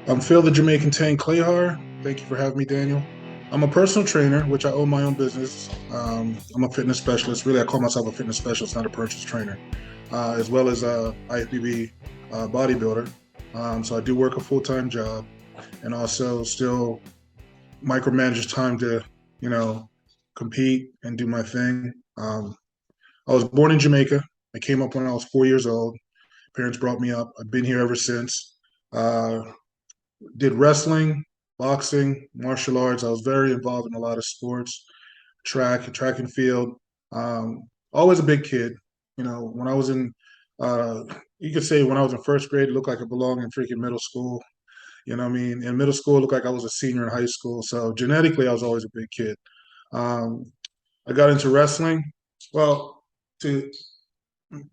I'm Phil, the Jamaican Tank Clahar. Thank you for having me, Daniel. I'm a personal trainer, which I own my own business. I'm a fitness specialist. Really, I call myself a fitness specialist, not a personal trainer, as well as a IFBB bodybuilder. So I do work a full-time job and also still micromanage time to, you know, compete and do my thing. I was born in Jamaica. I came up when I was 4 years old. Parents brought me up. I've been here ever since. Uh, did wrestling, boxing, martial arts. I was very involved in a lot of sports, track and field. Always a big kid. When I was in, uh, you could say when I was in first grade, it looked like I belonged in freaking middle school. You know what I mean? In middle school, it looked like I was a senior in high school. So genetically, I was always a big kid. Um, I got into wrestling. Well, to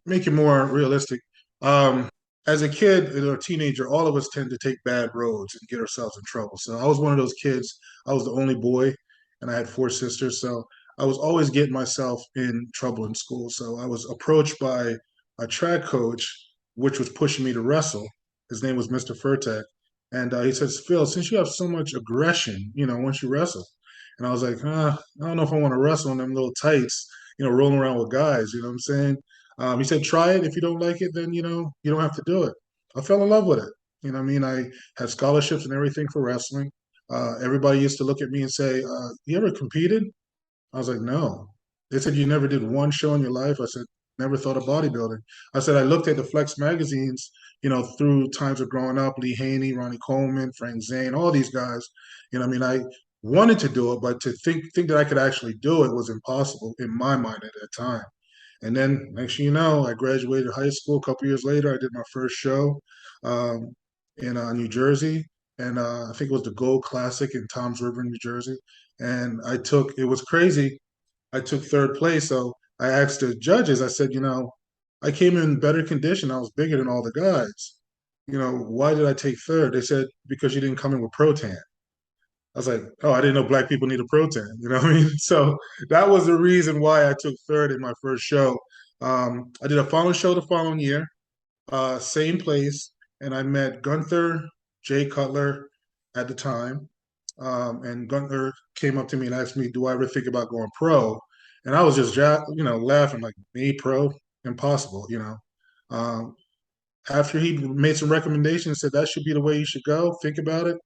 make it more realistic, um, as a kid or a teenager, all of us tend to take bad roads and get ourselves in trouble. So I was one of those kids. I was the only boy, and I had four sisters. So I was always getting myself in trouble in school. So I was approached by a track coach, which was pushing me to wrestle. His name was Mr. Furtek. And he says, Phil, since you have so much aggression, once you wrestle. And I was like, I don't know if I want to wrestle in them little tights, rolling around with guys, you know what I'm saying? He said, try it. If you don't like it, then, you don't have to do it. I fell in love with it. You know what I mean? I had scholarships and everything for wrestling. Everybody used to look at me and say, you ever competed? I was like, no. They said, you never did one show in your life? I said, never thought of bodybuilding. I said, I looked at the Flex magazines, through times of growing up, Lee Haney, Ronnie Coleman, Frank Zane, all these guys. I mean, I wanted to do it, but to think that I could actually do it was impossible in my mind at that time. And then next thing you know, I graduated high school. A couple years later, I did my first show um, in New Jersey, and I think it was the Gold Classic in Toms River, New Jersey. And it was crazy. I took third place. So I asked the judges, I said, I came in better condition. I was bigger than all the guys. Why did I take third? They said, because you didn't come in with Protan. I was like, oh, I didn't know black people needed protein. You know what I mean? So that was the reason why I took third in my first show. I did a final show the following year, same place, and I met Gunther Jay Cutler at the time. And Gunther came up to me and asked me, "Do I ever think about going pro?" And I was just, laughing like, "Me pro? Impossible!" After he made some recommendations, said that should be the way you should go. Think about it.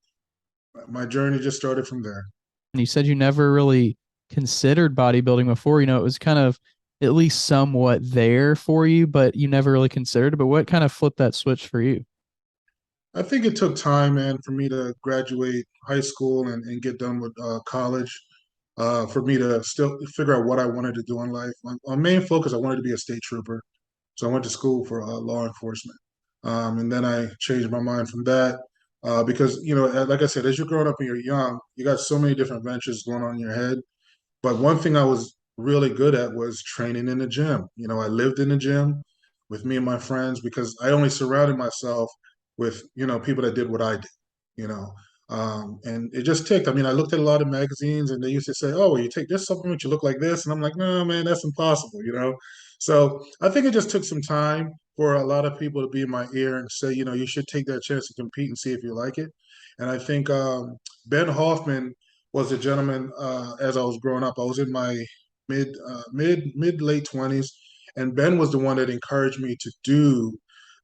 My journey just started from there. And you said you never really considered bodybuilding before. It was kind of at least somewhat there for you, but you never really considered it. But what kind of flipped that switch for you? I think it took time, man, for me to graduate high school and get done with college, for me to still figure out what I wanted to do in life. My main focus, I wanted to be a state trooper. So I went to school for law enforcement. And then I changed my mind from that because, like I said, as you're growing up and you're young, you got so many different ventures going on in your head. But one thing I was really good at was training in the gym. I lived in the gym with me and my friends because I only surrounded myself with, people that did what I did, you know. And it just ticked. I mean, I looked at a lot of magazines and they used to say, oh, well, you take this supplement, you look like this. And I'm like, no, man, that's impossible. So I think it just took some time for a lot of people to be in my ear and say, you should take that chance to compete and see if you like it. And I think Ben Hoffman was a gentleman as I was growing up. I was in my mid late 20s, and Ben was the one that encouraged me to do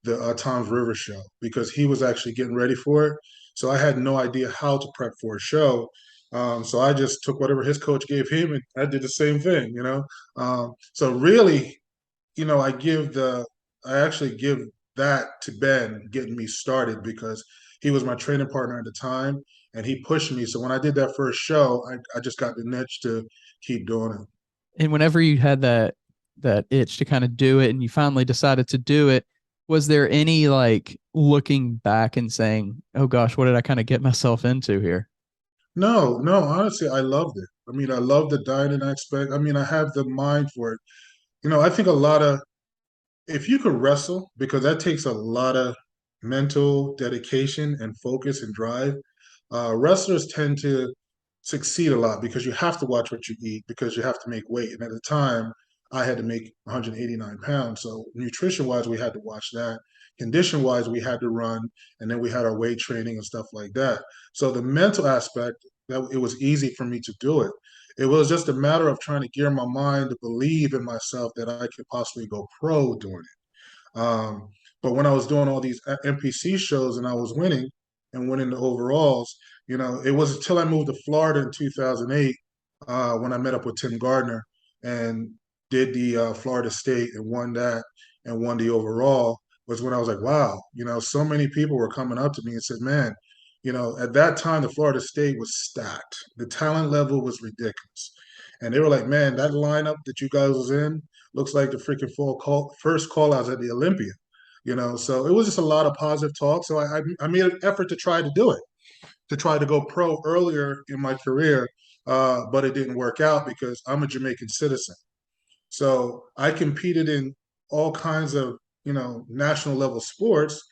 the Tom's River show because he was actually getting ready for it. So I had no idea how to prep for a show. So I just took whatever his coach gave him, and I did the same thing. So really, I actually give that to Ben getting me started because he was my training partner at the time and he pushed me. So when I did that first show, I just got the niche to keep doing it. And whenever you had that itch to kind of do it and you finally decided to do it, was there any like looking back and saying, "Oh gosh, what did I kind of get myself into here?" No, no, honestly, I loved it. I mean, I love the dining aspect. I mean, I have the mind for it. I think a lot of, if you could wrestle, because that takes a lot of mental dedication and focus and drive, wrestlers tend to succeed a lot because you have to watch what you eat because you have to make weight. And at the time, I had to make 189 pounds. So nutrition wise, we had to watch that. condition wise, we had to run, and then we had our weight training and stuff like that. So the mental aspect, that it was easy for me to do it. It was just a matter of trying to gear my mind to believe in myself that I could possibly go pro doing it. But when I was doing all these NPC shows and I was winning and winning the overalls, it was until I moved to Florida in 2008 when I met up with Tim Gardner and did the Florida State and won that and won the overall, was when I was like, wow, so many people were coming up to me and said, man, at that time, the Florida State was stacked. The talent level was ridiculous. And they were like, man, that lineup that you guys was in looks like the freaking first call outs at the Olympia. So it was just a lot of positive talk. So I made an effort to try to do it, to try to go pro earlier in my career, but it didn't work out because I'm a Jamaican citizen. So I competed in all kinds of, national level sports.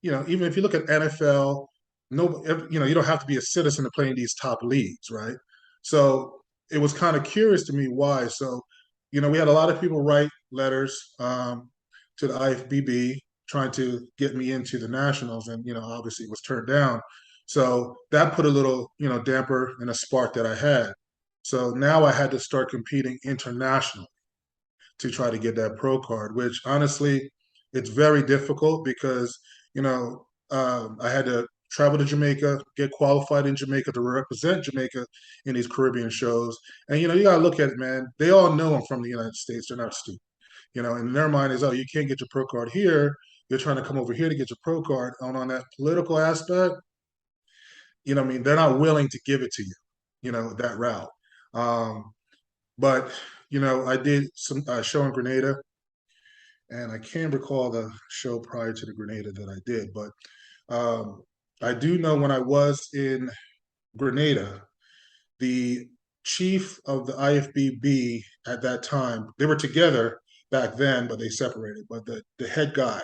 Even if you look at NFL, no, you don't have to be a citizen to play in these top leagues, right? So it was kind of curious to me why. So, we had a lot of people write letters to the IFBB trying to get me into the nationals, and obviously it was turned down. So that put a little, damper and a spark that I had. So now I had to start competing internationally to try to get that pro card, which honestly, it's very difficult because, I had to travel to Jamaica, get qualified in Jamaica to represent Jamaica in these Caribbean shows. And, you got to look at it, man. They all know I'm from the United States. They're not stupid. And in their mind is, oh, you can't get your pro card here. You're trying to come over here to get your pro card. And on that political aspect, I mean, they're not willing to give it to you, that route. Um, but I did some show in Grenada, and I can't recall the show prior to the Grenada that I did, but I do know when I was in Grenada, the chief of the IFBB at that time, they were together back then, but they separated. But the head guy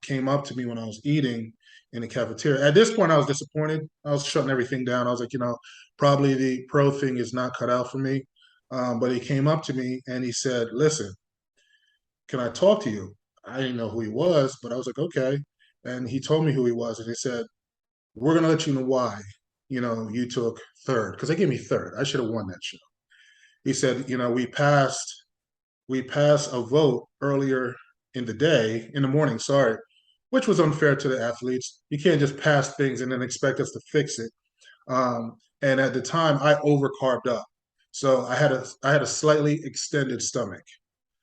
came up to me when I was eating in the cafeteria. At this point, I was disappointed. I was shutting everything down. I was like, probably the pro thing is not cut out for me. But he came up to me and he said, listen, can I talk to you? I didn't know who he was, but I was like, okay. And he told me who he was. And he said, we're going to let you know why, you took third. Because they gave me third. I should have won that show. He said, we passed a vote earlier in the day, in the morning, sorry, which was unfair to the athletes. You can't just pass things and then expect us to fix it. And at the time, I overcarbed up, so I had a slightly extended stomach.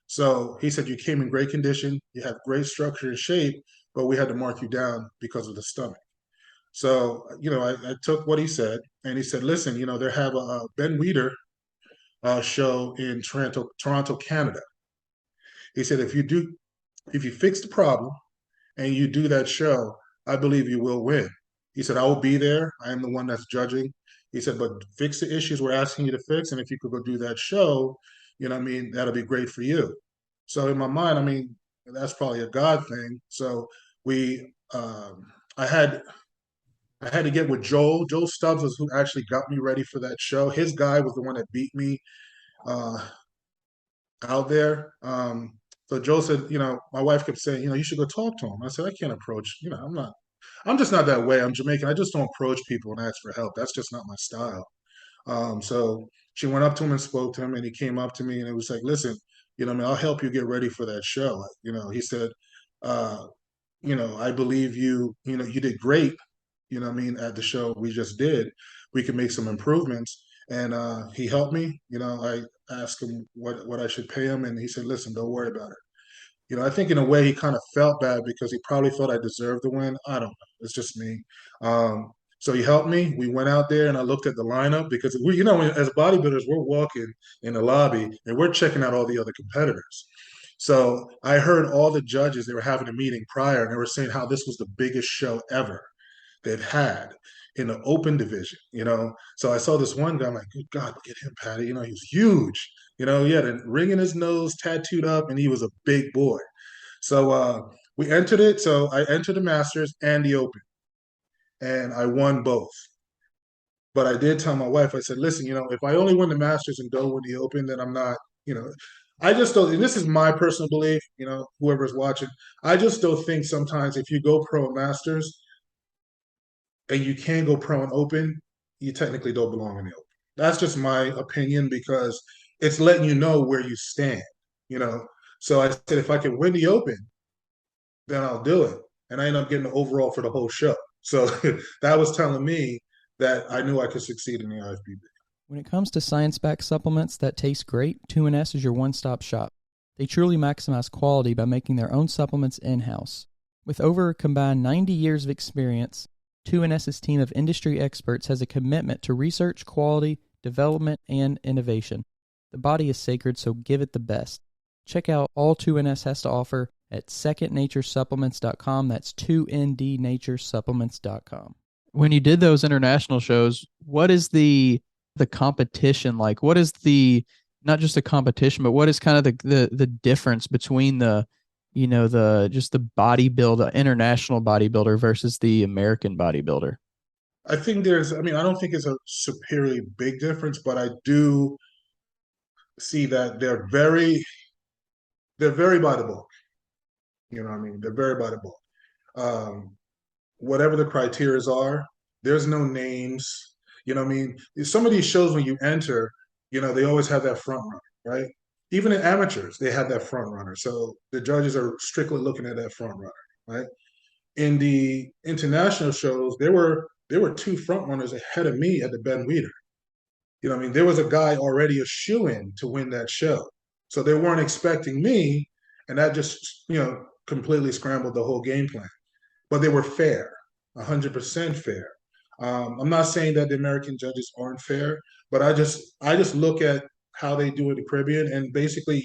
So he said, you came in great condition, you have great structure and shape, but we had to mark you down because of the stomach. So, I took what he said, and he said, listen, they have a Ben Weeder show in Toronto, Canada. He said, if you fix the problem and you do that show, I believe you will win. He said, I will be there. I am the one that's judging. He said, but fix the issues we're asking you to fix. And if you could go do that show, what I mean, that'll be great for you. So in my mind, I mean, that's probably a God thing. So we, I had to get with Joel. Joel Stubbs was who actually got me ready for that show. His guy was the one that beat me uh, out there. So Joel said, my wife kept saying, you should go talk to him. I said, I can't approach, I'm just not that way. I'm Jamaican. I just don't approach people and ask for help. That's just not my style. So she went up to him and spoke to him, and he came up to me and it was like, listen, I mean, I'll help you get ready for that show. He said, uh, I believe you did great, I mean, at the show we just did. We could make some improvements. And he helped me. I asked him what I should pay him, and he said, listen, don't worry about it. I think in a way he kind of felt bad because he probably thought I deserved the win. I don't know. It's just me. So he helped me. We went out there and I looked at the lineup because as bodybuilders, we're walking in the lobby and we're checking out all the other competitors. So I heard all the judges, they were having a meeting prior and they were saying how this was the biggest show ever they've had in the open division. So I saw this one guy, I'm like, good God, look at him, Patty. He was huge. He had a ring in his nose, tattooed up, and he was a big boy. So we entered it. So I entered the Masters and the Open, and I won both. But I did tell my wife, I said, listen, if I only win the Masters and don't win the Open, then I'm not, I just don't, and this is my personal belief, whoever's watching, I just don't think sometimes if you go pro and masters and you can go pro and open, you technically don't belong in the open. That's just my opinion because it's letting you know where you stand, you know. So I said if I can win the open, then I'll do it. And I ended up getting the overall for the whole show. So that was telling me that I knew I could succeed in the IFBB. When it comes to science-backed supplements that taste great, 2NS is your one-stop shop. They truly maximize quality by making their own supplements in-house. With over a combined 90 years of experience, 2NS's team of industry experts has a commitment to research, quality, development, and innovation. The body is sacred, so give it the best. Check out all 2NS has to offer at secondnaturesupplements.com. That's 2ndnaturesupplements.com. When you did those international shows, what is the competition like? What is the, not just a competition, but what is kind of the difference between the, just the bodybuilder, international bodybuilder versus the American bodybuilder? I think I don't think it's a superiorly big difference, but I do see that they're very by the book. You know what I mean? They're very by the book. Um, Whatever the criterias are, there's no names. You know what I mean? Some of these shows when you enter, they always have that front runner, right? Even in amateurs, they have that front runner. So the judges are strictly looking at that front runner, right? In the international shows, there were two front runners ahead of me at the Ben Weeder. You know what I mean? There was a guy already a shoe-in to win that show. So they weren't expecting me, and that just, completely scrambled the whole game plan. But they were fair, 100% fair. I'm not saying that the American judges aren't fair, but I just look at how they do in the Caribbean, and basically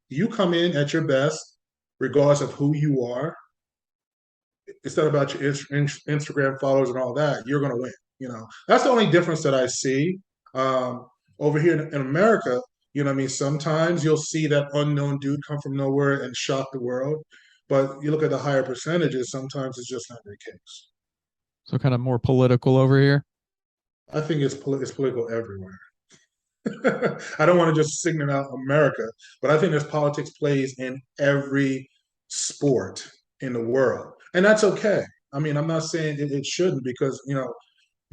you come in at your best, regardless of who you are. It's not about your Instagram followers and all that. You're going to win. That's the only difference that I see. Over here in America, you know what I mean? Sometimes you'll see that unknown dude come from nowhere and shock the world. But you look at the higher percentages, sometimes it's just not the case. So kind of more political over here. I think it's political everywhere. I don't want to just signal out America, but I think there's politics plays in every sport in the world. And that's okay. I mean, I'm not saying it shouldn't because,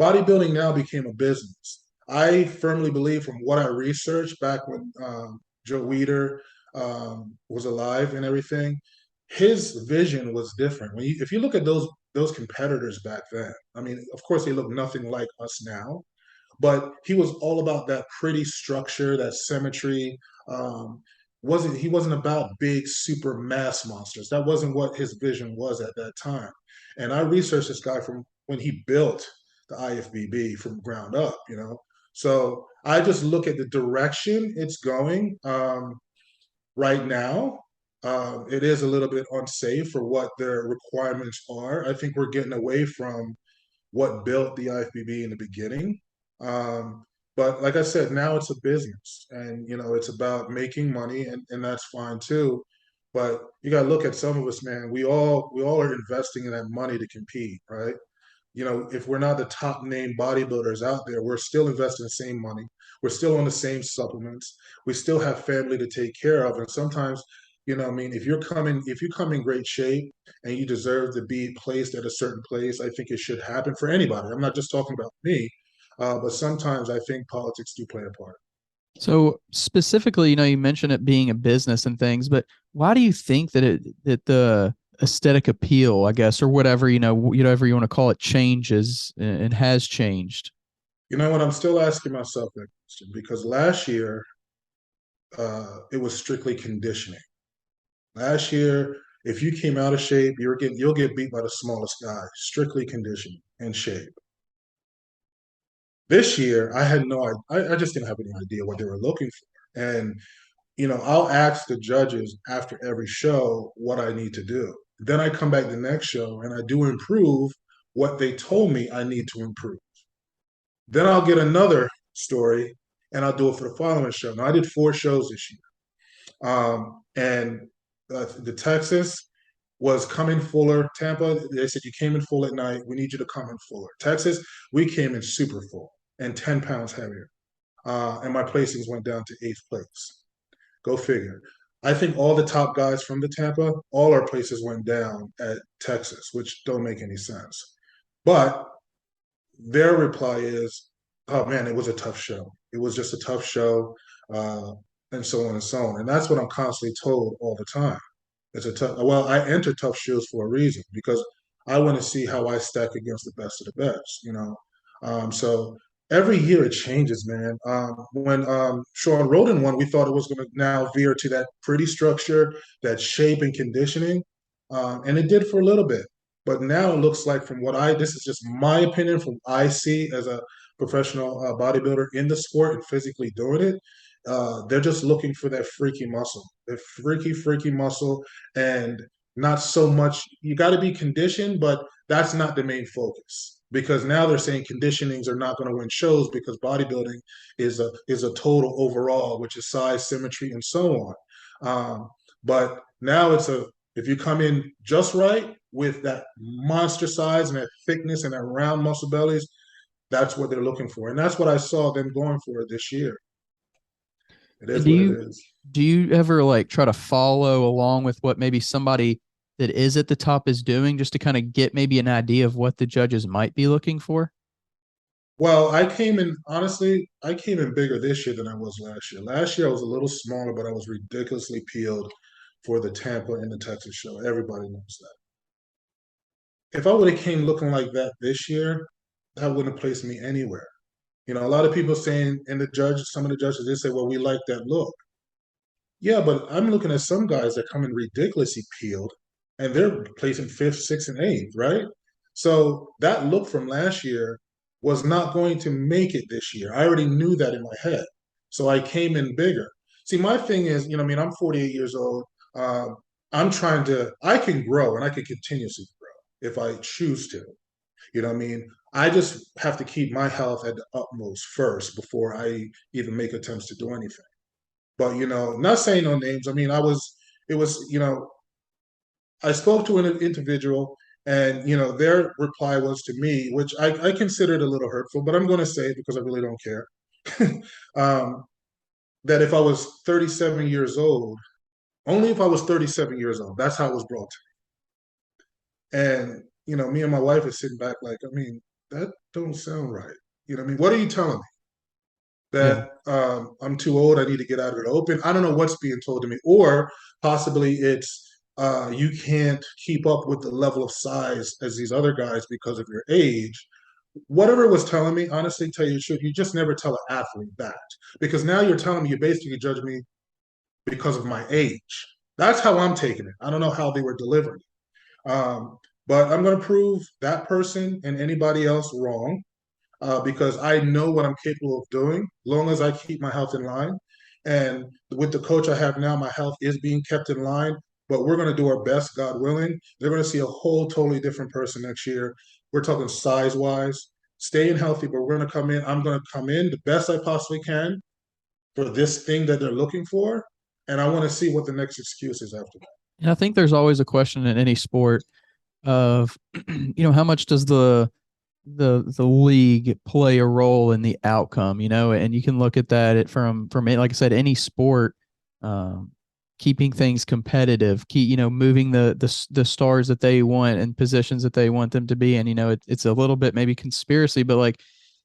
bodybuilding now became a business. I firmly believe from what I researched back when Joe Weider was alive and everything, his vision was different. If you look at those competitors back then, I mean, of course they look nothing like us now, but he was all about that pretty structure, that symmetry. Wasn't He wasn't about big super mass monsters. That wasn't what his vision was at that time. And I researched this guy from when he built the IFBB from ground up. So I just look at the direction it's going right now. It is a little bit unsafe for what their requirements are. I think we're getting away from what built the IFBB in the beginning. Um, but like I said, now it's a business, and it's about making money, and that's fine too. But you got to look at some of us, man. We all are investing in that money to compete, right? If we're not the top name bodybuilders out there, we're still investing the same money. We're still on the same supplements. We still have family to take care of. And sometimes, I mean, if you come in great shape and you deserve to be placed at a certain place, I think it should happen for anybody. I'm not just talking about me, but sometimes I think politics do play a part. So specifically, you mentioned it being a business and things, but why do you think that the aesthetic appeal, I guess, or whatever, whatever you want to call it, changes and has changed? You know what? I'm still asking myself that question because last year it was strictly conditioning. Last year, if you came out of shape, you'll get beat by the smallest guy. Strictly conditioning and shape. This year, I had no idea. I just didn't have any idea what they were looking for. And I'll ask the judges after every show what I need to do. Then I come back the next show and I do improve what they told me I need to improve. Then I'll get another story and I'll do it for the following show. Now I did 4 shows this year, and the Texas was come in fuller. Tampa, they said you came in full at night. We need you to come in fuller. Texas, we came in super full and 10 pounds heavier, and my placings went down to 8th place. Go figure. I think all the top guys from the Tampa, all our places went down at Texas, which don't make any sense. But their reply is, "Oh man, it was a tough show. It was just a tough show, uh, and so on and so on." And that's what I'm constantly told all the time. It's a tough. Well, I enter tough shows for a reason because I want to see how I stack against the best of the best. So every year it changes, man. When Sean Roden won, we thought it was going to now veer to that pretty structure, that shape and conditioning, and it did for a little bit. But now it looks like, this is just my opinion, from I see as a professional bodybuilder in the sport and physically doing it, they're just looking for that freaky muscle, and not so much. You got to be conditioned, but that's not the main focus because now they're saying conditionings are not going to win shows because bodybuilding is a total overall, which is size, symmetry, and so on. But now if you come in just right with that monster size and that thickness and that round muscle bellies, that's what they're looking for. And that's what I saw them going for this year. It is Do what it you is. do you ever like try to follow along with what maybe somebody that is at the top is doing just to kind of get maybe an idea of what the judges might be looking for? Well, honestly, I came in bigger this year than I was last year. Last year I was a little smaller, but I was ridiculously peeled for the Tampa and the Texas show. Everybody knows that. If I would have came looking like that this year, that wouldn't have placed me anywhere. A lot of people saying, and some of the judges, they say, well, we like that look. Yeah, but I'm looking at some guys that come in ridiculously peeled and they're placing fifth, sixth, and eighth, right? So that look from last year was not going to make it this year. I already knew that in my head. So I came in bigger. See, my thing is, I'm 48 years old. Um, I can grow and I can continuously grow if I choose to. I just have to keep my health at the utmost first before I even make attempts to do anything. But not saying no names. It was, I spoke to an individual, and their reply was to me, which I considered a little hurtful, but I'm going to say it because I really don't care. um, that if I was 37 years old, only if I was 37 years old, that's how it was brought to me. And me and my wife are sitting back like, that don't sound right. What are you telling me? Yeah. That I'm too old, I need to get out of the open. I don't know what's being told to me, or possibly it's you can't keep up with the level of size as these other guys because of your age. Whatever it was telling me, honestly, tell you the truth, you just never tell an athlete that because now you're telling me you basically judge me because of my age. That's how I'm taking it. I don't know how they were delivering it. But I'm going to prove that person and anybody else wrong because I know what I'm capable of doing, long as I keep my health in line. And with the coach I have now, my health is being kept in line. But we're going to do our best, God willing. They're going to see a whole totally different person next year. We're talking size wise, staying healthy, but we're going to come in. I'm going to come in the best I possibly can for this thing that they're looking for. And I want to see what the next excuse is after that. And I think there's always a question in any sport of, how much does the league play a role in the outcome, and you can look at that from like I said, any sport, keeping things competitive, moving the stars that they want and positions that they want them to be in. It's a little bit maybe conspiracy, but like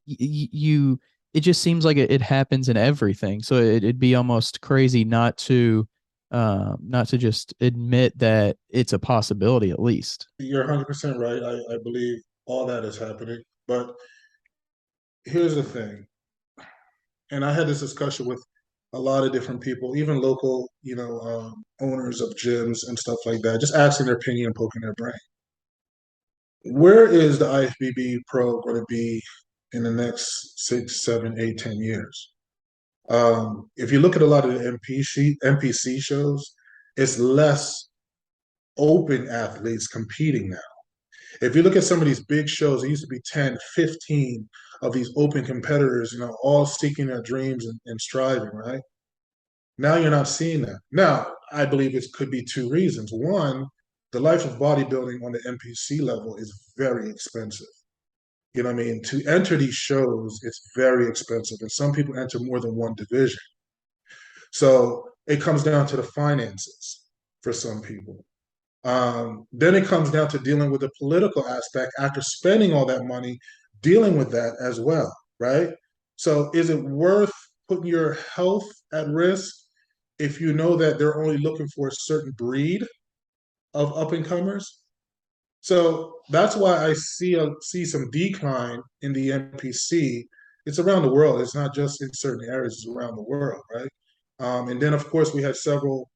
it just seems like it happens in everything. So it'd be almost crazy not to just admit that it's a possibility at least. You're 100% right. I believe all that is happening. But here's the thing, and I had this discussion with a lot of different people, even local, owners of gyms and stuff like that, just asking their opinion and poking their brain. Where is the IFBB Pro going to be in the next 6, 7, 8, 10 years? If you look at a lot of the NPC shows, it's less open athletes competing now. If you look at some of these big shows, it used to be 10, 15 of these open competitors, all seeking their dreams and striving, right? Now you're not seeing that. Now, I believe it could be two reasons. One, the life of bodybuilding on the NPC level is very expensive. To enter these shows, it's very expensive. And some people enter more than one division. So it comes down to the finances for some people. Then it comes down to dealing with the political aspect after spending all that money, dealing with that as well, right? So is it worth putting your health at risk if you know that they're only looking for a certain breed of up and comers? So that's why I see some decline in the NPC. It's around the world. It's not just in certain areas. It's around the world, right? And then of course we had several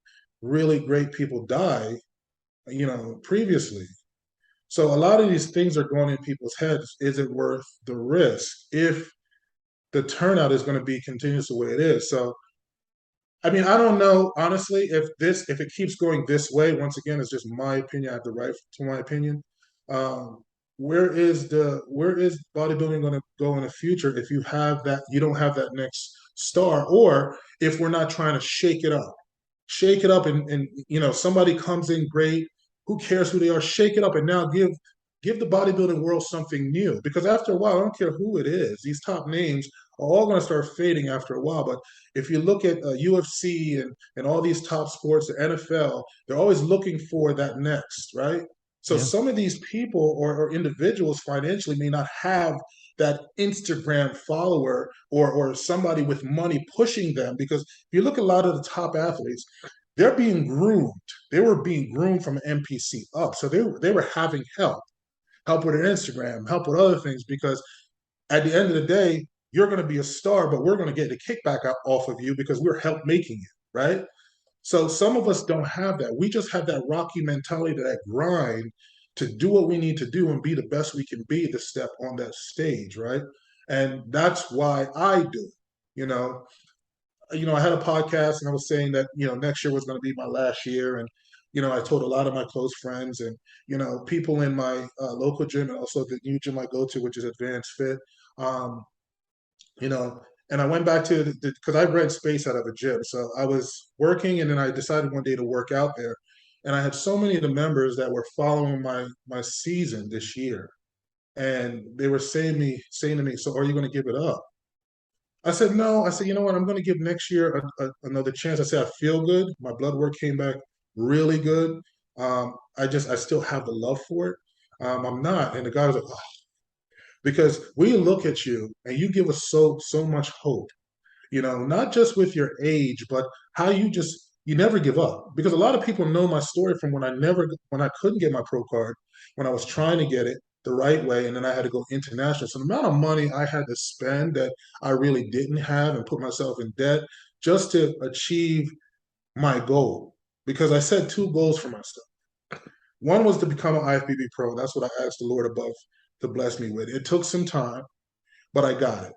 really great people die, previously. So a lot of these things are going in people's heads. Is it worth the risk if the turnout is going to be continuous the way it is? So I mean, I don't know honestly if it keeps going this way. Once again, it's just my opinion. I have the right to my opinion. Um, where is bodybuilding going to go in the future if you don't have that next star, or if we're not trying to shake it up, and somebody comes in great. Who cares who they are? Shake it up and now give the bodybuilding world something new. Because after a while, I don't care who it is. These top names are all going to start fading after a while. But if you look at UFC and all these top sports, the NFL, they're always looking for that next, right? So Yeah. some of these people or individuals financially may not have that Instagram follower or somebody with money pushing them. Because if you look at a lot of the top athletes, they're being groomed. They were being groomed from NPC up. So they were having help with their Instagram, help with other things, because at the end of the day, you're going to be a star, but we're going to get the kickback off of you because we're help making you, right? So some of us don't have that. We just have that Rocky mentality, that grind to do what we need to do and be the best we can be to step on that stage, right? And that's why I do it. I had a podcast and I was saying that, next year was going to be my last year. And, I told a lot of my close friends and, people in my local gym and also the new gym I go to, which is Advanced Fit. Um, you know, and I went back to because I rent space out of a gym. So I was working and then I decided one day to work out there. And I had so many of the members that were following my season this year. And they were saying to me, so are you going to give it up? I said, no. I said, you know what? I'm going to give next year another chance. I said, I feel good. My blood work came back really good. I still have the love for it. I'm not. And the guy was like, oh, because we look at you and you give us so much hope, not just with your age, but how you never give up. Because a lot of people know my story from when I couldn't get my pro card, when I was trying to get it the right way, and then I had to go international. So the amount of money I had to spend that I really didn't have and put myself in debt just to achieve my goal. Because I set two goals for myself. One was to become an IFBB pro. That's what I asked the Lord above to bless me with. It took some time, but I got it.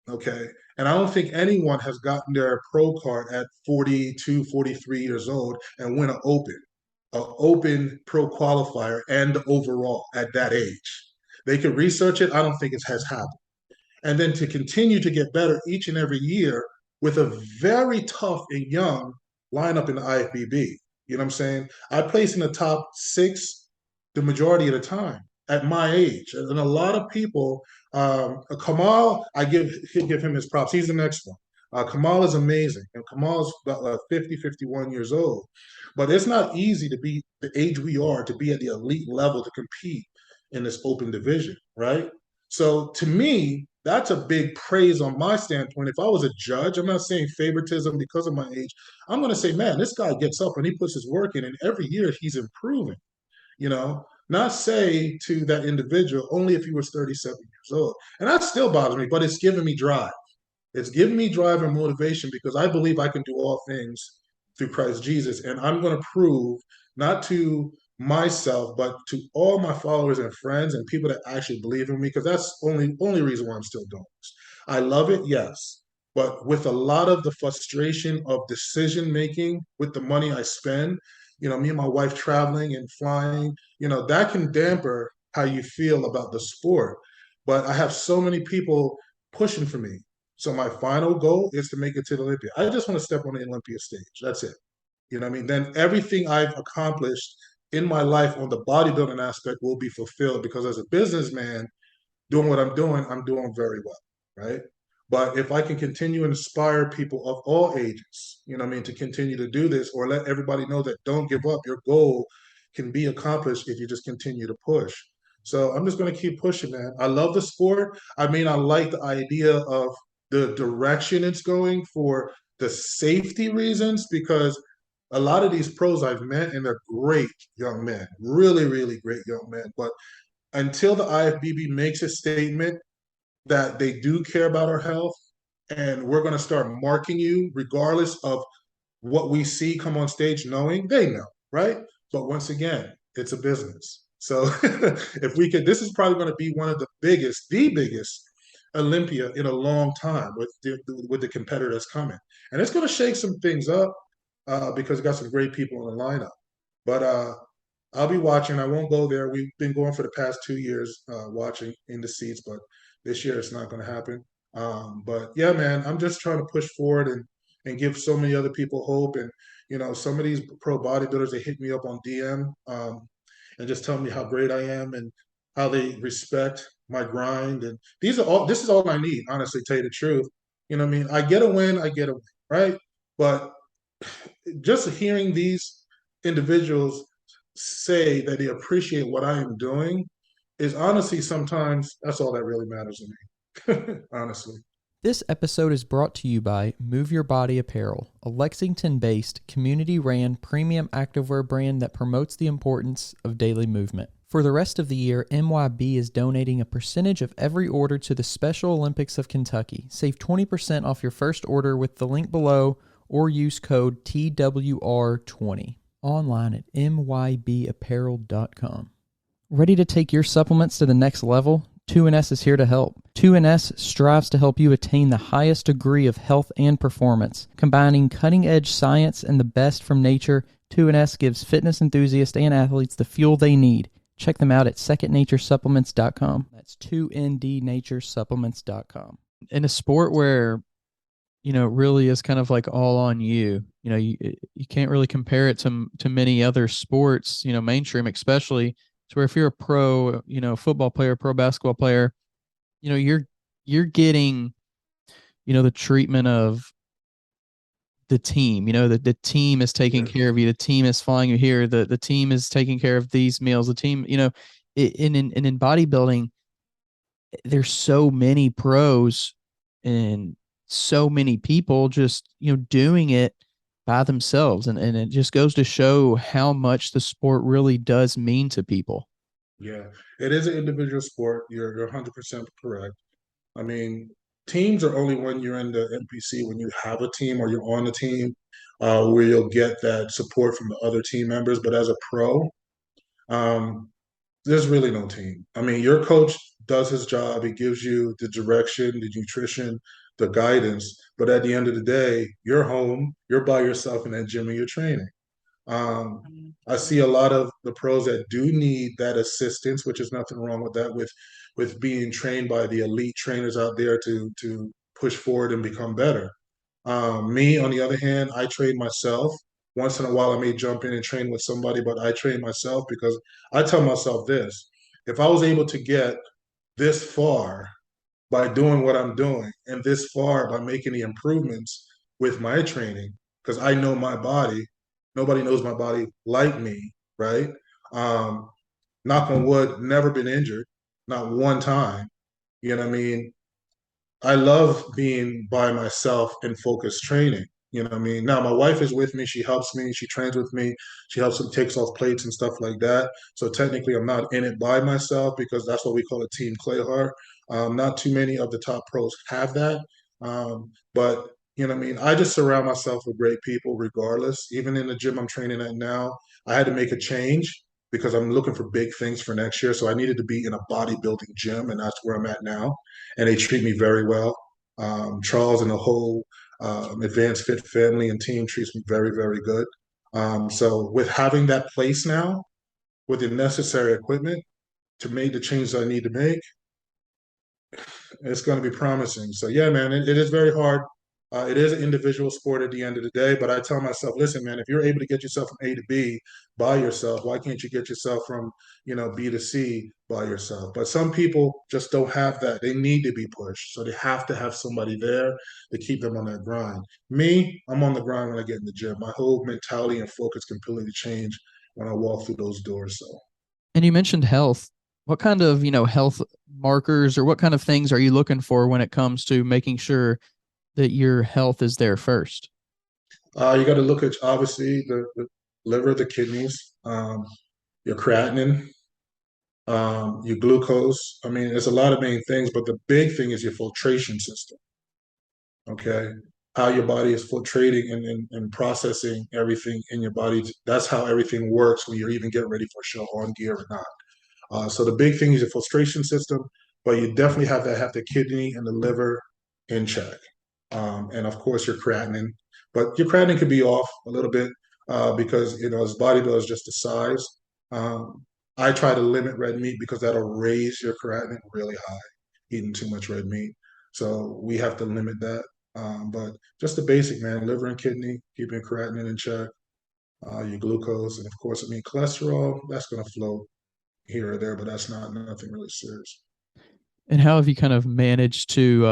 Okay. And I don't think anyone has gotten their pro card at 42, 43 years old and win an open pro qualifier and overall at that age. They could research it. I don't think it has happened. And then to continue to get better each and every year with a very tough and young lineup in the IFBB. You know what I'm saying? I place in the top six the majority of the time at my age. And a lot of people, Kamal, I give him his props. He's the next one. Kamal is amazing. And Kamal's about 50, 51 years old. But it's not easy to be the age we are, to be at the elite level to compete in this open division, right? So to me, that's a big praise on my standpoint. If I was a judge, I'm not saying favoritism because of my age. I'm going to say, man, this guy gets up and he puts his work in, and every year he's improving. Not say to that individual only if he was 37 years old. And that still bothers me, but it's giving me drive. It's giving me drive and motivation because I believe I can do all things through Christ Jesus. And I'm going to prove not to myself, but to all my followers and friends and people that actually believe in me, because that's only reason why I'm still doing this. I love it, yes. But with a lot of the frustration of decision making with the money I spend, me and my wife traveling and flying, that can damper how you feel about the sport. But I have so many people pushing for me. So my final goal is to make it to the Olympia. I just want to step on the Olympia stage. That's it. You know what I mean? Then everything I've accomplished in my life on the bodybuilding aspect will be fulfilled because as a businessman, doing what I'm doing very well, right? But if I can continue to inspire people of all ages, to continue to do this, or let everybody know that don't give up, your goal can be accomplished if you just continue to push. So I'm just going to keep pushing, man. I love the sport. I mean, I like the idea of the direction it's going for the safety reasons, because a lot of these pros I've met, and they're great young men, really, really great young men. But until the IFBB makes a statement that they do care about our health, and we're going to start marking you regardless of what we see come on stage, knowing they know, right? But once again, it's a business. So if we could, this is probably going to be one of the biggest Olympia in a long time with the competitors coming, and it's going to shake some things up because we got some great people in the lineup. But I'll be watching. I won't go there. We've been going for the past 2 years watching in the seats, but this year it's not going to happen. But yeah, man, I'm just trying to push forward and give so many other people hope. And some of these pro bodybuilders, they hit me up on DM and just tell me how great I am and how they respect my grind. And this is all I need, honestly, to tell you the truth. You know what I mean? I get a win, right? But just hearing these individuals say that they appreciate what I am doing is honestly, sometimes that's all that really matters to me. Honestly. This episode is brought to you by Move Your Body Apparel, a Lexington-based, community-ran premium activewear brand that promotes the importance of daily movement. For the rest of the year, MYB is donating a percentage of every order to the Special Olympics of Kentucky. Save 20% off your first order with the link below or use code TWR20. Online at mybapparel.com. Ready to take your supplements to the next level? 2NS is here to help. 2NS strives to help you attain the highest degree of health and performance. Combining cutting-edge science and the best from nature, 2NS gives fitness enthusiasts and athletes the fuel they need. Check them out at secondnaturesupplements.com. That's 2ndnaturesupplements.com. In a sport where, it really is kind of like all on you, you can't really compare it to many other sports, mainstream especially. So where if you're a pro, football player, pro basketball player, you're getting, the treatment of the team, that the team is taking care of you. The team is flying you here. The team is taking care of these meals. The team, in bodybuilding, there's so many pros and so many people just, doing it by themselves. And it just goes to show how much the sport really does mean to people. Yeah, it is an individual sport. You're 100% correct. I mean, teams are only when you're in the NPC, when you have a team or you're on a team, where you'll get that support from the other team members. But as a pro, um, there's really no team. I mean, your coach does his job. He gives you the direction, the nutrition, the guidance. But at the end of the day, you're home, you're by yourself in that gym and you're training. I see a lot of the pros that do need that assistance, which is nothing wrong with that, with being trained by the elite trainers out there to push forward and become better. Me, on the other hand, I train myself. Once in a while, I may jump in and train with somebody, but I train myself because I tell myself this: if I was able to get this far by doing what I'm doing, and this far by making the improvements with my training, because I know my body. Nobody knows my body like me, right? Um, Knock on wood, never been injured, not one time. You know what I mean? I love being by myself in focused training. You know what I mean? Now my wife is with me. She helps me. She trains with me. She helps me takes off plates and stuff like that. So technically, I'm not in it by myself because that's what we call a team Clahar. Not too many of the top pros have that. But you know what I mean? I just surround myself with great people regardless. Even in the gym I'm training at now, I had to make a change because I'm looking for big things for next year. So I needed to be in a bodybuilding gym, and that's where I'm at now. And they treat me very well. Charles and the whole Advanced Fit family and team treats me very, very good. So with having that place now, with the necessary equipment to make the changes I need to make, it's going to be promising. So yeah, man, it is very hard. It is an individual sport at the end of the day, but I tell myself, listen, man, if you're able to get yourself from A to B by yourself, why can't you get yourself from, B to C by yourself? But some people just don't have that. They need to be pushed. So they have to have somebody there to keep them on that grind. Me, I'm on the grind when I get in the gym. My whole mentality and focus completely change when I walk through those doors. So And you mentioned health. What kind of, health markers or what kind of things are you looking for when it comes to making sure that your health is there first? you got to look at obviously the liver, the kidneys, your creatinine, your glucose. I mean, there's a lot of main things, but the big thing is your filtration system. Okay, how your body is filtrating and processing everything in your body. That's how everything works when you're even getting ready for a show, on gear or not. So the big thing is your filtration system, but you definitely have the kidney and the liver in check, and of course your creatinine. But your creatinine could be off a little bit because as bodybuilders, just the size. Um, I try to limit red meat because that'll raise your creatinine really high, eating too much red meat. So we have to limit that. But just the basic, man, liver and kidney, keeping creatinine in check, your glucose, and of course, I mean, cholesterol, that's going to float here or there, but that's not nothing really serious. And how have you kind of managed to,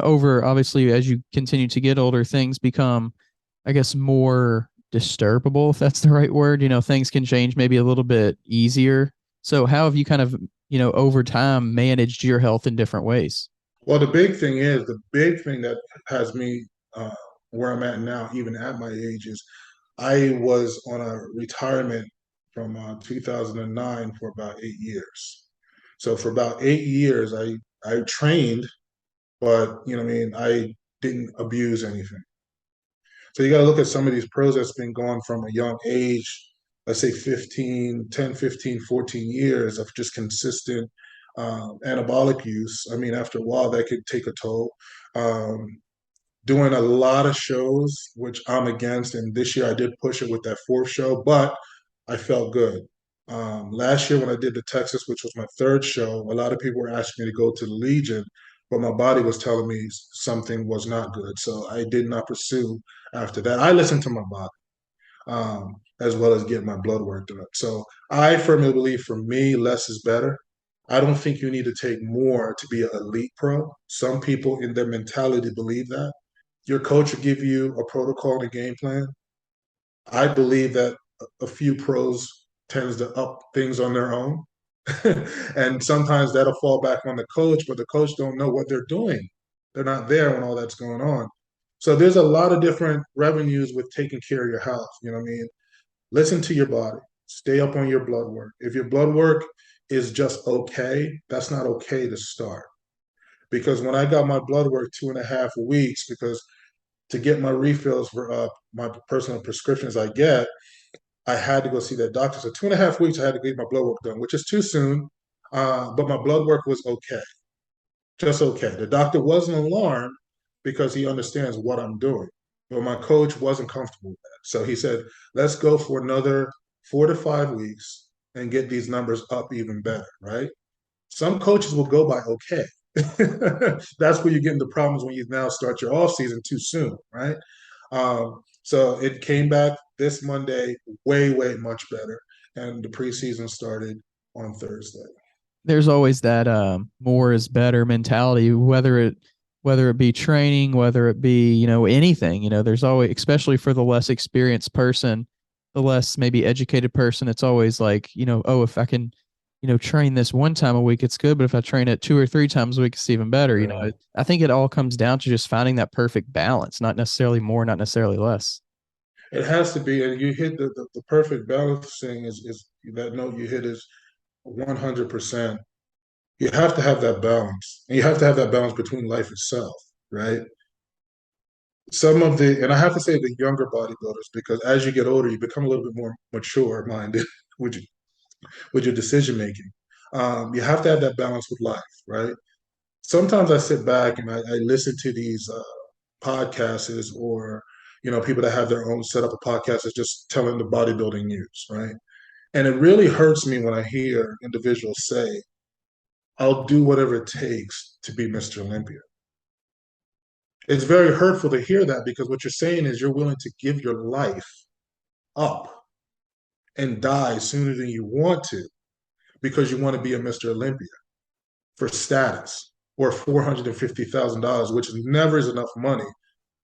over obviously as you continue to get older, things become, I guess, more disturbable, if that's the right word. Things can change maybe a little bit easier. So how have you kind of, over time managed your health in different ways? Well, the big thing that has me where I'm at now, even at my age, is I was on a retirement from 2009 for about 8 years. So for about 8 years, I trained, but what I mean, I didn't abuse anything. So you got to look at some of these pros that's been going from a young age, let's say 15, 10, 15, 14 years of just consistent anabolic use. I mean, after a while, that could take a toll. Um, Doing a lot of shows, which I'm against. And this year I did push it with that fourth show, but I felt good. Last year when I did the Texas, which was my third show, a lot of people were asking me to go to the Legion, but my body was telling me something was not good. So I did not pursue after that. I listened to my body as well as get my blood work done. So I firmly believe for me, less is better. I don't think you need to take more to be an elite pro. Some people in their mentality believe that. Your coach will give you a protocol and a game plan. I believe that a few pros tends to up things on their own. And sometimes that'll fall back on the coach, but the coach don't know what they're doing. They're not there when all that's going on. So there's a lot of different revenues with taking care of your health. You know what I mean? Listen to your body. Stay up on your blood work. If your blood work is just okay, that's not okay to start. Because when I got my blood work 2.5 weeks, because to get my refills for my personal prescriptions I get, I had to go see that doctor. So 2.5 weeks, I had to get my blood work done, which is too soon. But my blood work was okay, just okay. The doctor wasn't alarmed because he understands what I'm doing. But my coach wasn't comfortable with that. So he said, let's go for another 4 to 5 weeks and get these numbers up even better, right? Some coaches will go by okay. That's where you get into problems when you now start your off season too soon, right? So it came back this Monday, way, way much better, and the preseason started on Thursday. There's always that more is better mentality, whether it be training, whether it be, anything. There's always, especially for the less experienced person, the less maybe educated person, it's always like, oh, if I can, train this one time a week, it's good. But if I train it 2 or 3 times a week, it's even better. Yeah. I think it all comes down to just finding that perfect balance, not necessarily more, not necessarily less. It has to be, and you hit the perfect balancing is that note you hit is 100%. You have to have that balance, and you have to have that balance between life itself, right? And I have to say the younger bodybuilders, because as you get older, you become a little bit more mature minded with with your decision making. You have to have that balance with life, right? Sometimes I sit back and I listen to these podcasts or people that have their own setup of podcasts is just telling the bodybuilding news, right? And it really hurts me when I hear individuals say, "I'll do whatever it takes to be Mr. Olympia." It's very hurtful to hear that because what you're saying is you're willing to give your life up and die sooner than you want to because you want to be a Mr. Olympia for status or $450,000, which never is enough money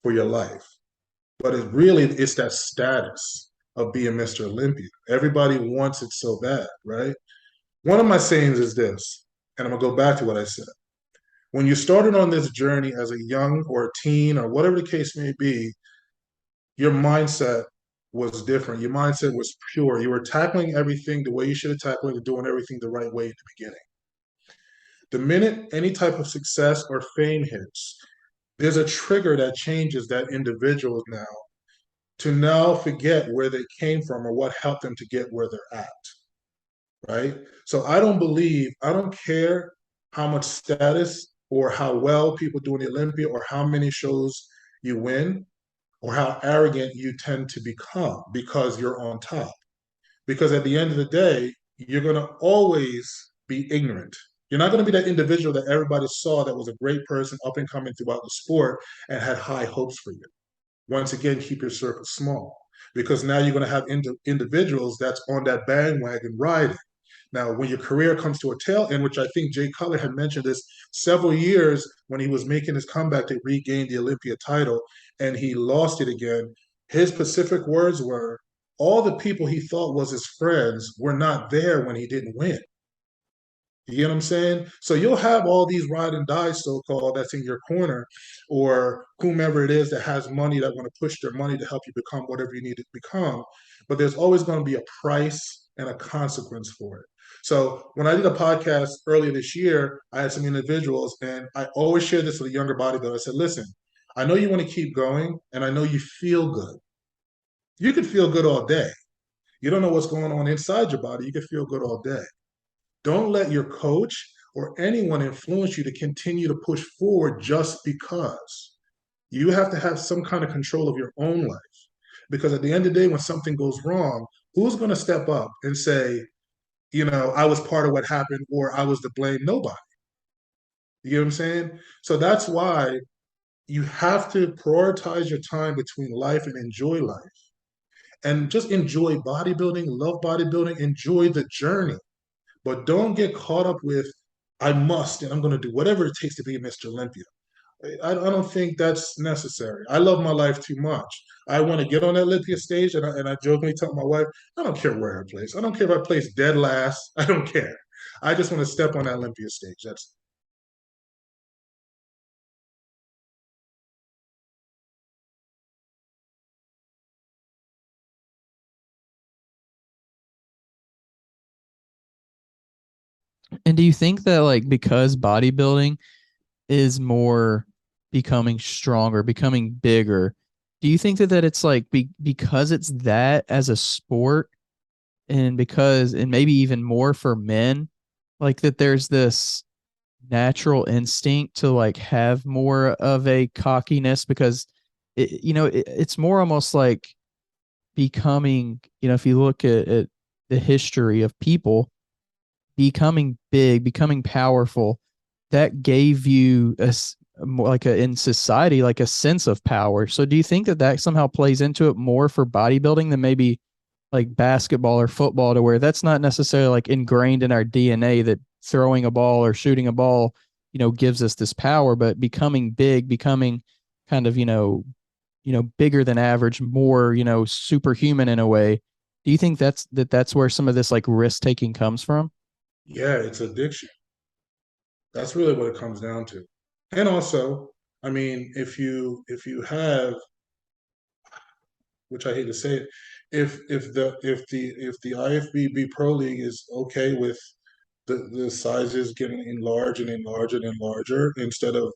for your life. But it's that status of being Mr. Olympia. Everybody wants it so bad, right? One of my sayings is this, and I'm gonna go back to what I said. When you started on this journey as a young or a teen or whatever the case may be, your mindset was different. Your mindset was pure. You were tackling everything the way you should have tackled it and doing everything the right way at the beginning. The minute any type of success or fame hits, there's a trigger that changes that individual now to now forget where they came from or what helped them to get where they're at, right? So I don't care how much status or how well people do in the Olympia or how many shows you win or how arrogant you tend to become because you're on top. Because at the end of the day, you're going to always be ignorant. You're not going to be that individual that everybody saw that was a great person up and coming throughout the sport and had high hopes for you. Once again, keep your circle small because now you're going to have individuals that's on that bandwagon riding. Now, when your career comes to a tail end, which I think Jay Cutler had mentioned this several years when he was making his comeback to regain the Olympia title and he lost it again, his specific words were, all the people he thought was his friends were not there when he didn't win. You get what I'm saying? So you'll have all these ride and die, so-called, that's in your corner, or whomever it is that has money that want to push their money to help you become whatever you need to become. But there's always going to be a price and a consequence for it. So when I did a podcast earlier this year, I had some individuals, and I always share this with a younger bodybuilder. I said, listen, I know you want to keep going, and I know you feel good. You can feel good all day. You don't know what's going on inside your body. You can feel good all day. Don't let your coach or anyone influence you to continue to push forward just because. You have to have some kind of control of your own life. Because at the end of the day, when something goes wrong, who's going to step up and say, I was part of what happened or I was to blame? Nobody. You get what I'm saying? So that's why you have to prioritize your time between life and enjoy life. And just enjoy bodybuilding, love bodybuilding, enjoy the journey. But don't get caught up with, I must, and I'm going to do whatever it takes to be Mr. Olympia. I don't think that's necessary. I love my life too much. I want to get on that Olympia stage, and I jokingly tell my wife, I don't care where I place. I don't care if I place dead last. I don't care. I just want to step on that Olympia stage. That's And do you think that like because bodybuilding is more becoming stronger, becoming bigger, do you think that it's like because it's that as a sport and because and maybe even more for men, like that there's this natural instinct to like have more of a cockiness because it's more almost like becoming, if you look at the history of people becoming big, becoming powerful, that gave you more like in society, like a sense of power. So do you think that somehow plays into it more for bodybuilding than maybe like basketball or football, to where that's not necessarily like ingrained in our DNA that throwing a ball or shooting a ball, gives us this power, but becoming big, becoming kind of, bigger than average, more, superhuman in a way. Do you think that's where some of this like risk taking comes from? yeah, it's addiction. That's really what it comes down to. And also, I mean, if you have, which I hate to say it, if the IFBB Pro League is okay with the sizes getting enlarged and enlarged and larger instead of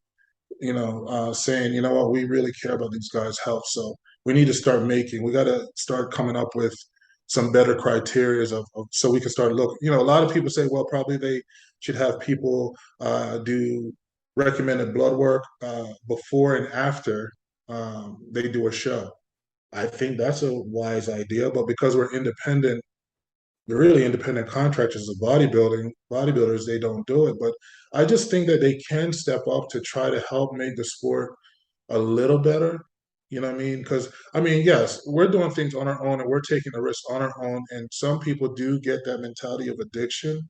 saying, you know what, we really care about these guys' health, so we got to start coming up with some better criterias so we can start looking. A lot of people say, well, probably they should have people do recommended blood work before and after they do a show. I think that's a wise idea, but because we're really independent contractors of bodybuilders, they don't do it. But I just think that they can step up to try to help make the sport a little better. You know what I mean? Because I mean, yes, we're doing things on our own and we're taking the risk on our own. And some people do get that mentality of addiction,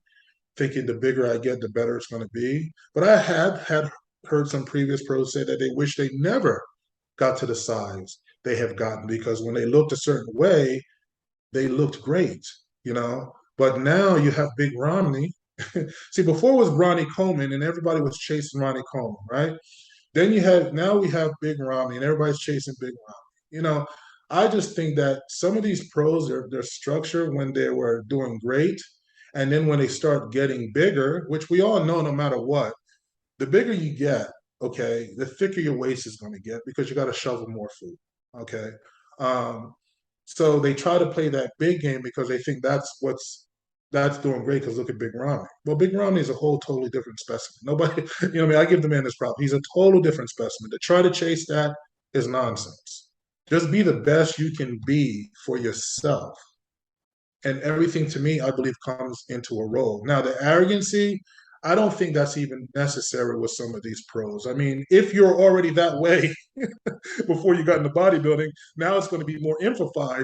thinking the bigger I get, the better it's going to be. But I have had heard some previous pros say that they wish they never got to the size they have gotten because when they looked a certain way, they looked great, you know. But now you have Big Romney. See, before it was Ronnie Coleman, and everybody was chasing Ronnie Coleman, right? Then you have now we have Big Romney, and everybody's chasing Big Romney. You know, I just think that some of these pros, their structure when they were doing great, and then when they start getting bigger, which we all know, no matter what, the bigger you get, okay, the thicker your waist is going to get because you got to shovel more food, okay. Um, so they try to play that big game because they think that's doing great because look at Big Romney. Well, Big Romney is a whole totally different specimen. Nobody, you know what I mean? I give the man this problem. He's a total different specimen. To try to chase that is nonsense. Just be the best you can be for yourself. And everything to me, I believe, comes into a role. Now, the arrogancy, I don't think that's even necessary with some of these pros. I mean, if you're already that way before you got into bodybuilding, now it's going to be more amplified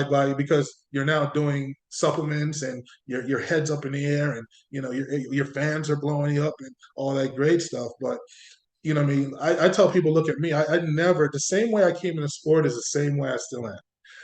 by you because you're now doing supplements and your head's up in the air and you know your fans are blowing you up and all that great stuff. But you know what I mean? I tell people, look at me. I never, the same way I came in the sport is the same way I still am.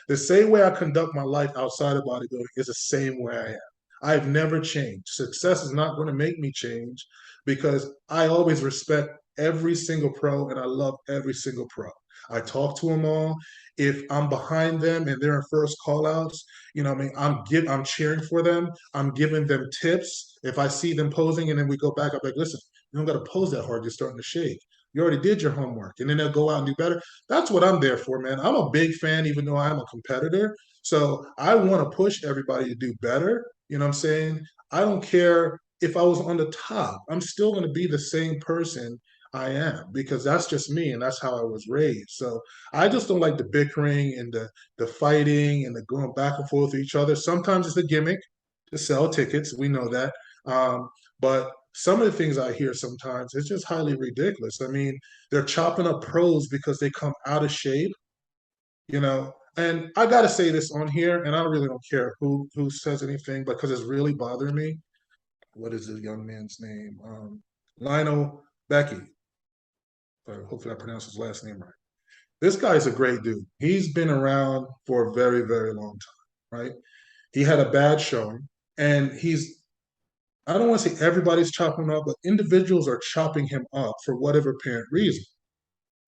The same way I conduct my life outside of bodybuilding is the same way I am. I've never changed. Success is not going to make me change because I always respect every single pro and I love every single pro. I talk to them all. If I'm behind them and they're in first call outs, you know what I mean? I'm cheering for them. I'm giving them tips. If I see them posing and then we go back, I'm like, listen, you don't got to pose that hard. You're starting to shake. You already did your homework. And then they'll go out and do better. That's what I'm there for, man. I'm a big fan, even though I'm a competitor. So I want to push everybody to do better. You know what I'm saying? I don't care if I was on the top. I'm still going to be the same person I am because that's just me and that's how I was raised. So I just don't like the bickering and the fighting and the going back and forth with each other. Sometimes it's a gimmick to sell tickets. We know that. But some of the things I hear sometimes, it's just highly ridiculous. I mean, they're chopping up pros because they come out of shape, you know. And I gotta say this on here, and I really don't care who says anything, because it's really bothering me. What is the young man's name? Lionel Becky. Hopefully I pronounced his last name right. This guy's a great dude. He's been around for a very, very long time, right? He had a bad showing, and I don't want to say everybody's chopping him up, but individuals are chopping him up for whatever apparent reason.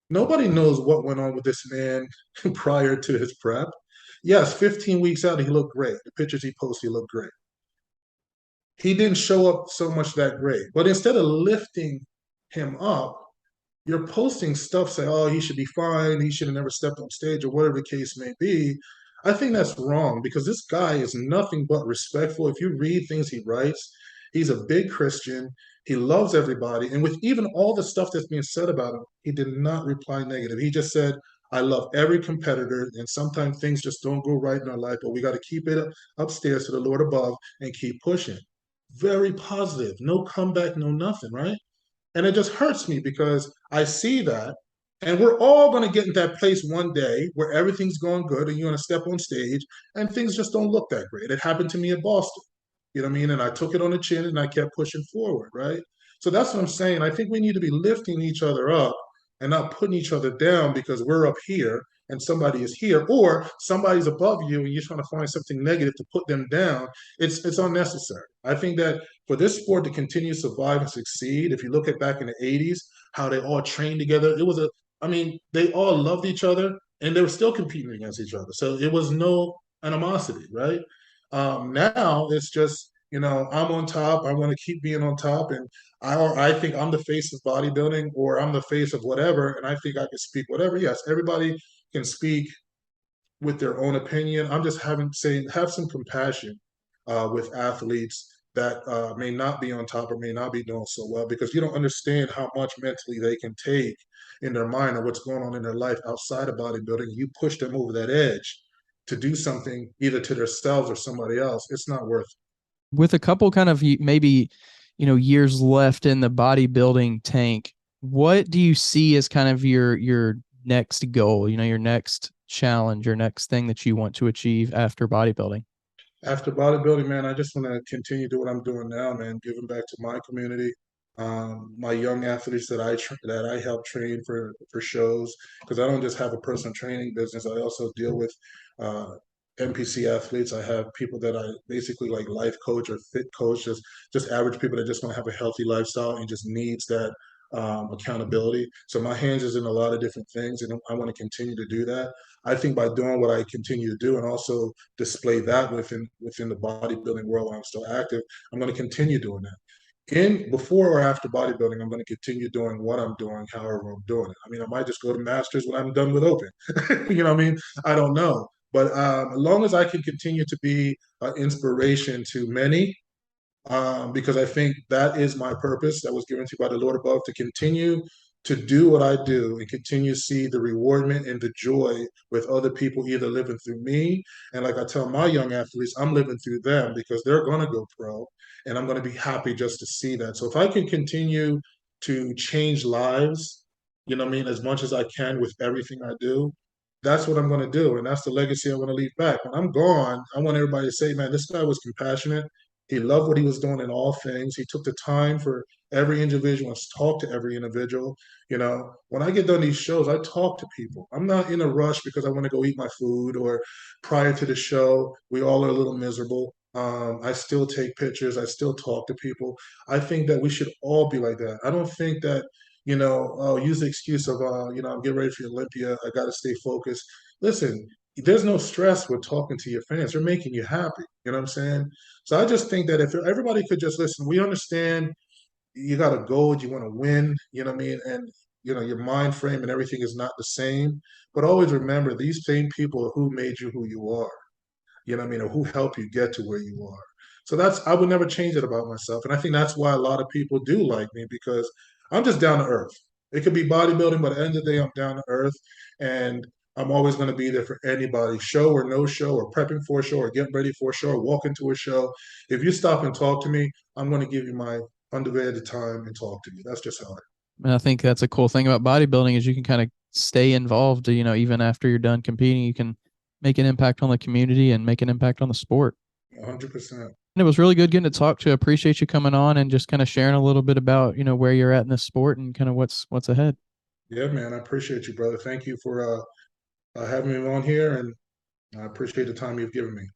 Nobody knows what went on with this man prior to his prep. Yes, 15 weeks out, he looked great. The pictures he posted, he looked great. He didn't show up so much that great. But instead of lifting him up, you're posting stuff saying, oh, he should be fine. He should have never stepped on stage or whatever the case may be. I think that's wrong because this guy is nothing but respectful. If you read things he writes, he's a big Christian. He loves everybody. And with even all the stuff that's being said about him, he did not reply negative. He just said, I love every competitor. And sometimes things just don't go right in our life, but we got to keep it upstairs to the Lord above and keep pushing. Very positive. No comeback, no nothing, right? And it just hurts me because I see that. And we're all going to get in that place one day where everything's going good and you're going to step on stage and things just don't look that great. It happened to me at Boston. You know what I mean? And I took it on the chin and I kept pushing forward, right? So that's what I'm saying. I think we need to be lifting each other up and not putting each other down because we're up here and somebody is here, or somebody's above you and you're trying to find something negative to put them down. It's unnecessary. I think that for this sport to continue to survive and succeed, if you look at back in the 80s, how they all trained together, I mean, they all loved each other and they were still competing against each other. So it was no animosity, right? Now it's just, you know, I'm on top. I want to keep being on top. And I think I'm the face of bodybuilding or I'm the face of whatever. And I think I can speak whatever. Yes, everybody can speak with their own opinion. I'm just saying have some compassion with athletes that may not be on top or may not be doing so well because you don't understand how much mentally they can take in their mind or what's going on in their life outside of bodybuilding. You push them over that edge to do something either to themselves or somebody else. It's not worth it. With a couple kind of maybe, years left in the bodybuilding tank, what do you see as kind of your next goal, your next challenge, your next thing that you want to achieve after bodybuilding? After bodybuilding, man, I just want to continue to do what I'm doing now, man. Giving back to my community, my young athletes that I help train for shows. Because I don't just have a personal training business. I also deal with uh, NPC athletes. I have people that I basically like life coach or fit coach, just average people that just want to have a healthy lifestyle and just needs that accountability. So my hands is in a lot of different things, and I want to continue to do that. I think by doing what I continue to do and also display that within the bodybuilding world when I'm still active, I'm going to continue doing that. In before or after bodybuilding, I'm going to continue doing what I'm doing, however I'm doing it. I mean, I might just go to masters when I'm done with open. You know what I mean? I don't know. But as long as I can continue to be an inspiration to many, because I think that is my purpose that was given to me by the Lord above to continue to do what I do and continue to see the rewardment and the joy with other people either living through me. And like I tell my young athletes, I'm living through them because they're going to go pro and I'm going to be happy just to see that. So if I can continue to change lives, you know what I mean, as much as I can with everything I do, that's what I'm going to do. And that's the legacy I want to leave back. When I'm gone, I want everybody to say, man, this guy was compassionate. He loved what he was doing in all things. He took the time for every individual and talk to every individual. You know, when I get done these shows, I talk to people. I'm not in a rush because I want to go eat my food or prior to the show, we all are a little miserable. I still take pictures. I still talk to people. I think that we should all be like that. I don't think that, use the excuse of, I'm getting ready for Olympia. I got to stay focused. Listen, there's no stress with talking to your fans. They're making you happy. You know what I'm saying? So I just think that if everybody could just listen, we understand you got a goal, you want to win, you know what I mean? And, your mind frame and everything is not the same. But always remember these same people who made you who you are, you know what I mean, or who helped you get to where you are. So I would never change it about myself. And I think that's why a lot of people do like me because I'm just down to earth. It could be bodybuilding, but at the end of the day, I'm down to earth. And I'm always going to be there for anybody, show or no show, or prepping for a show, or getting ready for a show, or walking to a show. If you stop and talk to me, I'm going to give you my undivided time and talk to you. That's just how And I think that's a cool thing about bodybuilding is you can kind of stay involved, even after you're done competing, you can make an impact on the community and make an impact on the sport. 100%. And it was really good getting to talk to you. I appreciate you coming on and just kind of sharing a little bit about, where you're at in this sport and kind of what's ahead. Yeah, man, I appreciate you, brother. Thank you for having me on here, and I appreciate the time you've given me.